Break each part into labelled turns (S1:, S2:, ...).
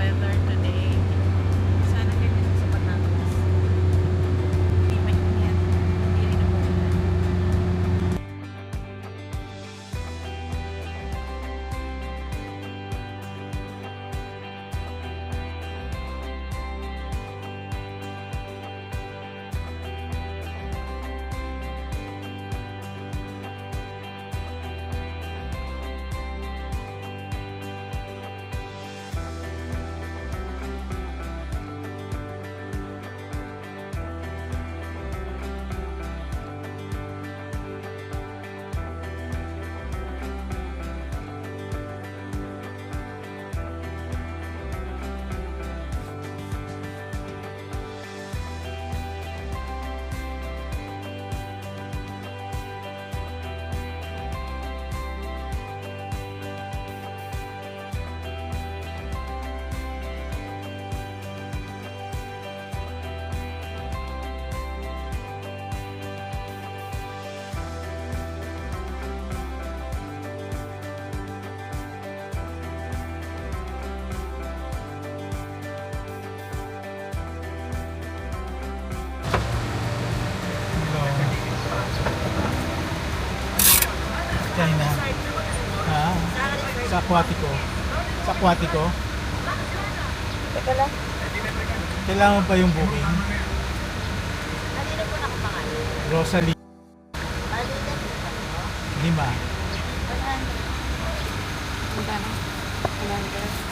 S1: weather today. Sana ganyan sa Batangas. Hindi mainit, hindi rin umuulan.
S2: China. Ha? Sa aquatico. Sa aquatico.
S1: Teka lang.
S2: Kailangan pa yung booking.
S1: Kanino po nakapangalan?
S2: Rosalie.
S1: Malitan po sa inyo.
S2: 5.
S1: 100. Magkano? 100.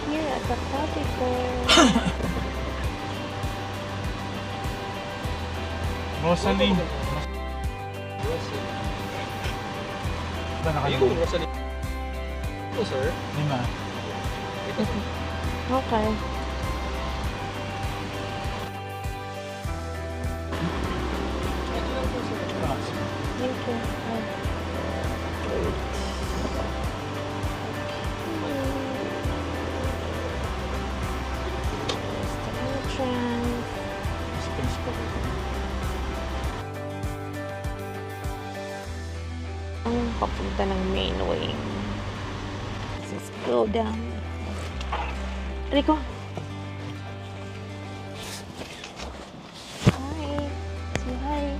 S1: Here at the Tropico.
S2: Rosalie. Ba na kayo?
S3: Rosalie. Ito, sir.
S2: 5.
S1: Okay.
S3: Ito lang po, sir.
S1: Thank you.
S2: Space pa rin.
S1: Ang papunta ng main way. Let's go down. Rico. Hi. Say hi.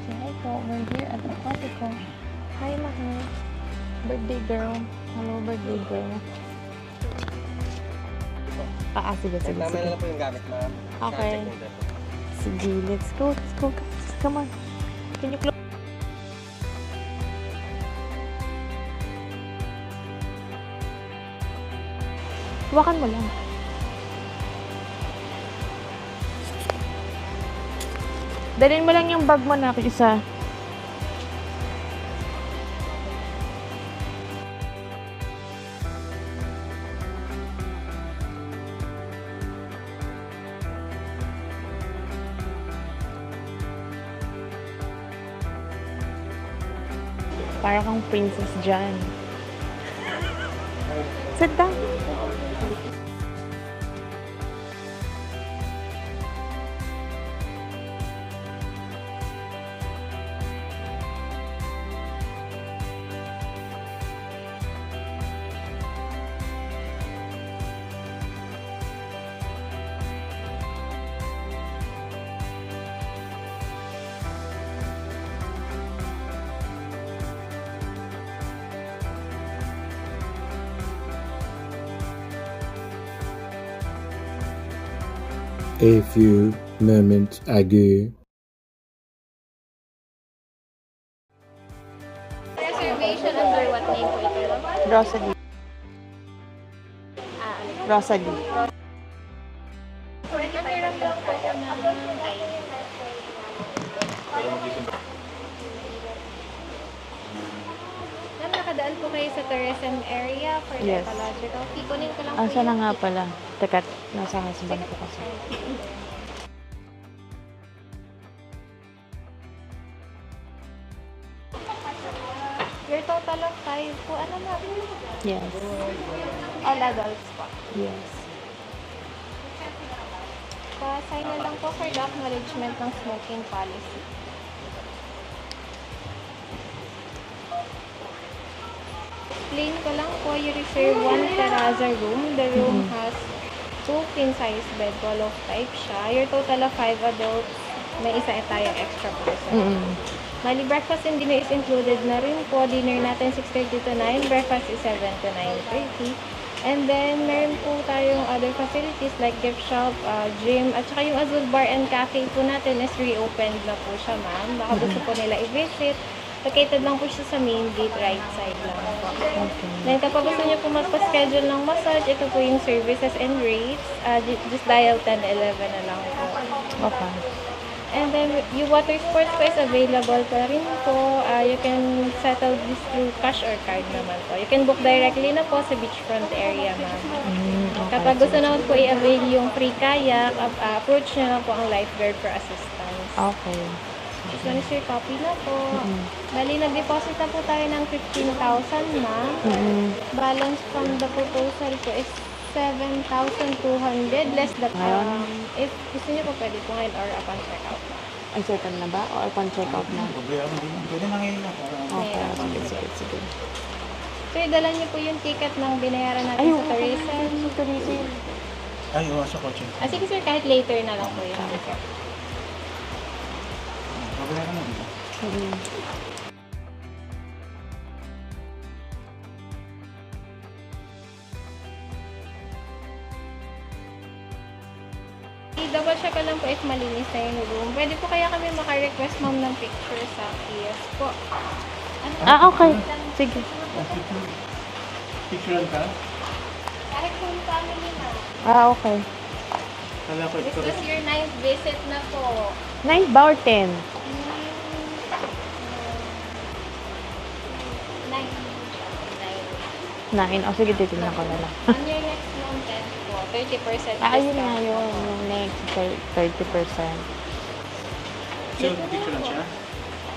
S1: Say hi po. We're here at Aquatico. Hi, mahal. Birthday girl. Hello, birthday girl. Sige, sige,
S3: Tama na
S1: sige.
S3: lang po yung gamit, ma'am.
S1: Okay.
S3: Check mo dito.
S1: Sige, let's go. Let's go, guys. Come on. Can you close? Hawakan mo lang. Dalhin mo lang yung bag mo na isa. Para kang princess dyan. Sit down.
S4: A few moments ago.
S1: Rosalie. Rosalie.
S4: Nakiram lang po ako ng ID. Ma'am, nakadaan po kayo sa tourism area for the
S1: Yes.
S4: ecological fee. Kunin ko lang po
S1: Asa na
S4: yung
S1: nga
S4: ticket.
S1: pala? Teka, nasa husband ko kasi.
S4: Your total of 5 po, ano na?
S1: Yes.
S4: All adults po.
S1: Yes.
S4: Pa-sign na lang po for the acknowledgement ng smoking policy. Explain ko lang po, you reserve 1 terrazza room. The room has 2 queen-size bed, wall of type siya. Your total of 5 adults, may isa tayong extra person. Mali, breakfast and dinner is included na rin po. Dinner natin 6:30 to 9, breakfast is 7 to 9:30. And then, meron po tayong other facilities like gift shop, gym, at saka yung Azul Bar and Cafe po natin is reopened na po siya, ma'am. Baka gusto po nila i-visit. Located lang po siya sa main gate, right side lang po. Then, kapag gusto niyo po magpa-schedule ng massage, ito po yung services and rates. Just dial 1011 na lang po.
S1: Okay.
S4: And then, yung water sports po is available pa rin po. You can settle this through cash or card naman po. You can book directly na po sa beachfront area, ma'am.
S1: Okay.
S4: Kapag gusto naman po i-avail yung free kayak, approach nyo lang po ang lifeguard for assistance.
S1: Okay.
S4: This one is your copy na po. Bali, nag-deposit na po tayo ng 15,000, ma'am. Balance from the proposal po is 7,200 less the if gusto niyo po pwede po ngayon or upon checkout.
S1: Ay, certain na ba? O upon check-out na?
S2: Problema din. Pwede na ngayon ako.
S1: Okay. Sige.
S4: Sir, dala niyo po yung ticket ng binayaran natin
S1: Ay,
S4: sa tourism.
S1: tourism.
S2: Ay, oo, sa kotse.
S4: Sige sir, kahit later na lang po yung ticket.
S2: Problema na dito.
S4: I-double check ko lang po if malinis na yung room. Pwede po kaya kami maka-request ma'am ng picture sa kiosk po.
S1: Okay. Sige.
S2: Picturean ka?
S4: Kahit full family na.
S1: Okay.
S2: Kala ko
S4: This
S2: ito.
S4: was your 9th visit na po.
S1: 9 ba or 10? 9. O, sige, titignan ko na lang.
S4: On your next month, 10 po. 30% discount.
S1: Ayun nga yun. Yung next, 30%.
S2: So, picturean siya?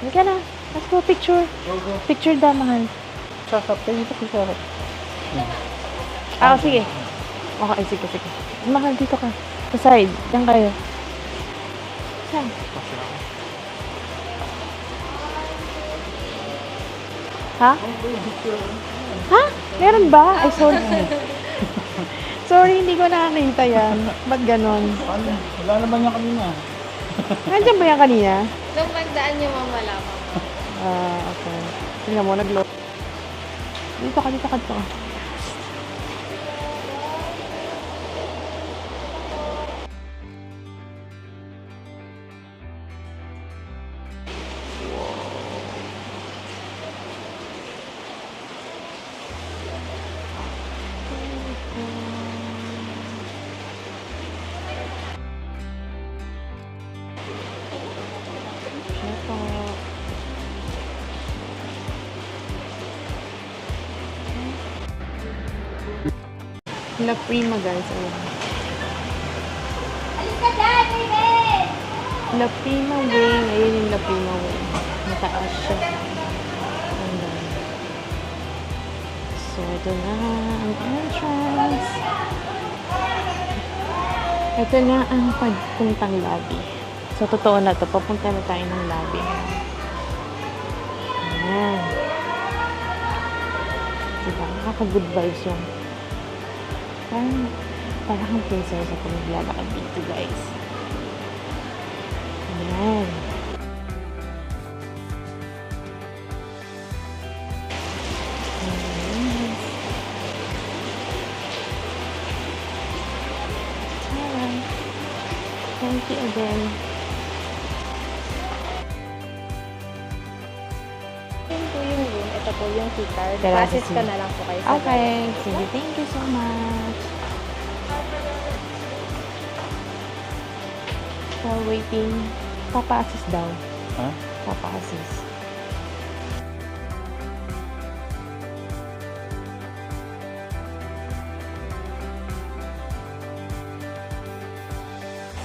S1: Hindi ka na. Let's go, picture. Picture da, mahal.
S2: Sasapin ito, picture.
S1: Sige. Okay, sige. Mahal, dito ka. Sa side. Diyan kayo. Saan? Ha? Ha? Meron ba? Ay, sorry. Sorry, hindi ko nakakita yan. Ba't ganon?
S2: Paano? Wala naman niya kanina.
S1: Nandiyan ba yan kanina?
S4: Nung pagdaan niyo mamalaman mo.
S1: Okay. Tingnan mo, nag-load. Dito ka. La Prima, guys. Ayan. La Prima Wing. Ayun yung La Prima Wing. Mataas siya. Ayan. So, ito na ang entrance. Ito na ang pagpuntang lobby. So, totoo na to. Papunta na tayo ng lobby. Ayan. Diba? Nakaka-good vibes yung parang kang prinsesa kung naglalakad dito, guys. Ayan. Alright. Thank you again.
S4: Yun po yung room. Ito po yung key card.
S1: Terraza
S4: Passes
S1: C.
S4: ka na lang po kayo sa
S1: Okay. Sige, thank you so much. While waiting, papa-assist daw.
S2: Ha?
S1: Papa-assist.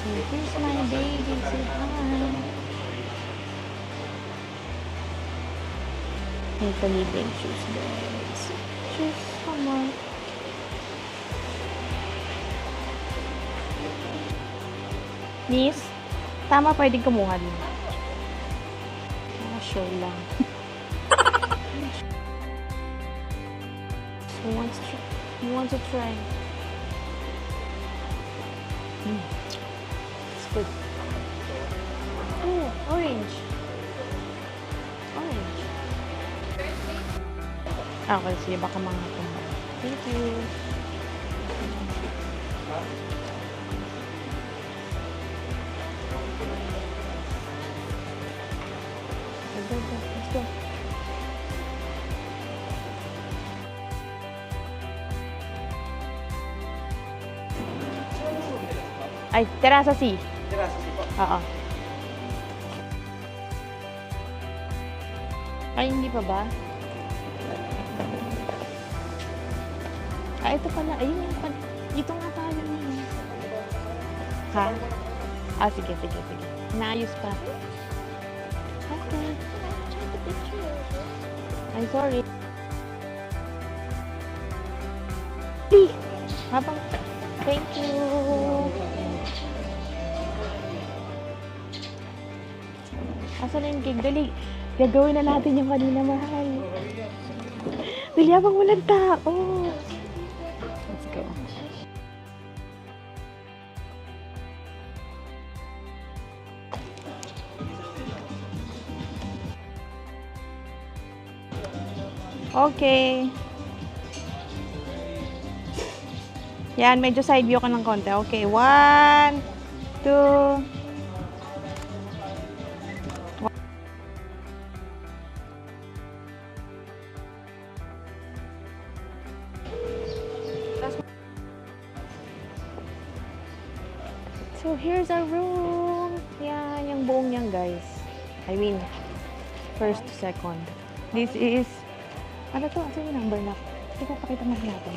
S1: So, here's my baby. Say hi. Ito libre shoes, guys. Shoes, come on. Miss, tama pwedeng kumuha din. Sure lang. Who wants to try? It's good. Oh, orange. Orange. Okay, sige, baka mga tumba. Thank you. Let's go. Ay, Terraza C.
S3: Terraza si po.
S1: Oo. Ay, hindi pa ba? Ah, ito pala. Ayun yung dito nga tayo. Ha? Ah, sige. Naayos pa. Okay. Ay, sorry. Habang, thank you. Asan na yung cake? Dali, gagawin na natin yung kanina, mahal. Dali, habang walang tao. Let's go. Okay. Yan, medyo side view ka ng konti. Okay, 1, 2. So, here's our room. Yan, yung buong niyan, guys. I mean, first to second. This is, ano to? Asa yung number na? Ito, pakita mo natin.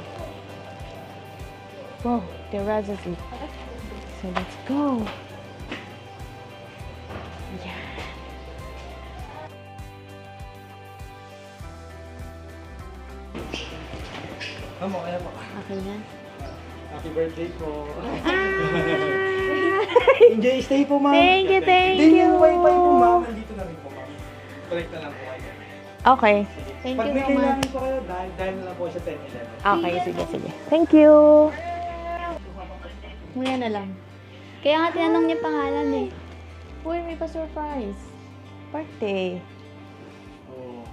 S1: Wow, Terraza C. So, let's go. Yan.
S3: Amo, kaya po.
S1: Okay na.
S3: Happy birthday po. Enjoy stay po, ma'am.
S1: Thank you, thank
S3: Din
S1: you.
S3: yung wifi po, ma'am. Nandito na rin po, ma'am. Connect na lang po kayo.
S1: Okay. Thank
S3: Pag
S1: you
S3: may
S1: so much.
S3: kailangan po kayo, dahil na lang po sa 10-11.
S1: Okay, sige. Thank you. Muna na lang.
S4: Kaya nga tinanong niya pangalan eh.
S1: Uy, may pa-surprise. Birthday.
S2: Oo.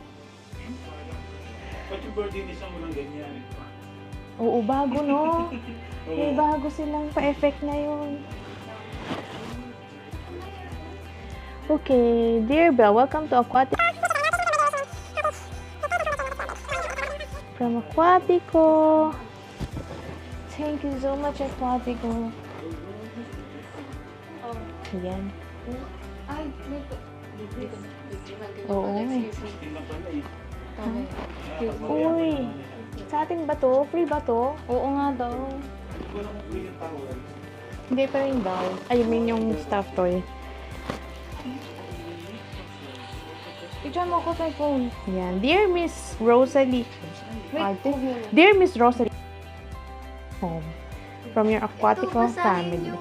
S2: Ba't yung birthday ni Sam walang ganyan?
S1: Oo, bago, no? May bago silang pa-effect na yun. Okay, dear Belle, welcome to Aquatic. From Aquatico. Thank you so much, Aquatico. Yan.
S4: Ay,
S1: Oo.
S2: Tingnan pala eh.
S1: Uy, sa atin ba to? Free ba to?
S4: Oo nga daw.
S2: Walang free yung towel.
S1: Hindi pa rin daw. I mean yung stuffed toy.
S4: Picture mo ko sa phone.
S1: Yan. Dear Miss Rosalie. Ate. Dear Miss Rosalie. Home. From your Aquatico family.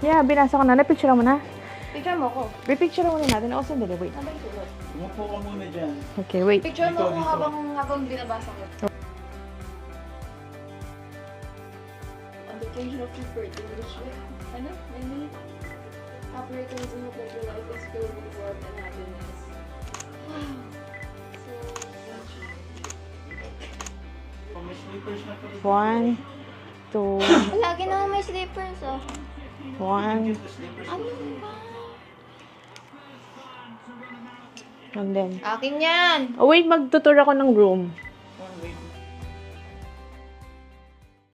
S1: Yeah, binasa ko na. Napicture mo na.
S4: Picture mo ko.
S1: Repicture muna natin. O, sandali. Wait.
S2: Umupo ka muna dyan.
S1: Okay, wait.
S4: Picture mo ko
S2: Dito.
S4: habang binabasa ko. On the occasion of your birthday, wish you, many happy returns in hope that your life is filled with warmth and happiness. Wow. So,
S2: Kung may slippers na pala.
S1: 1, 2,
S4: lagi naman may slippers, oh.
S1: 1.
S2: The slippers.
S4: Ano ba?
S1: And then,
S4: Akin yan!
S1: oh wait, magtutur ako ng room.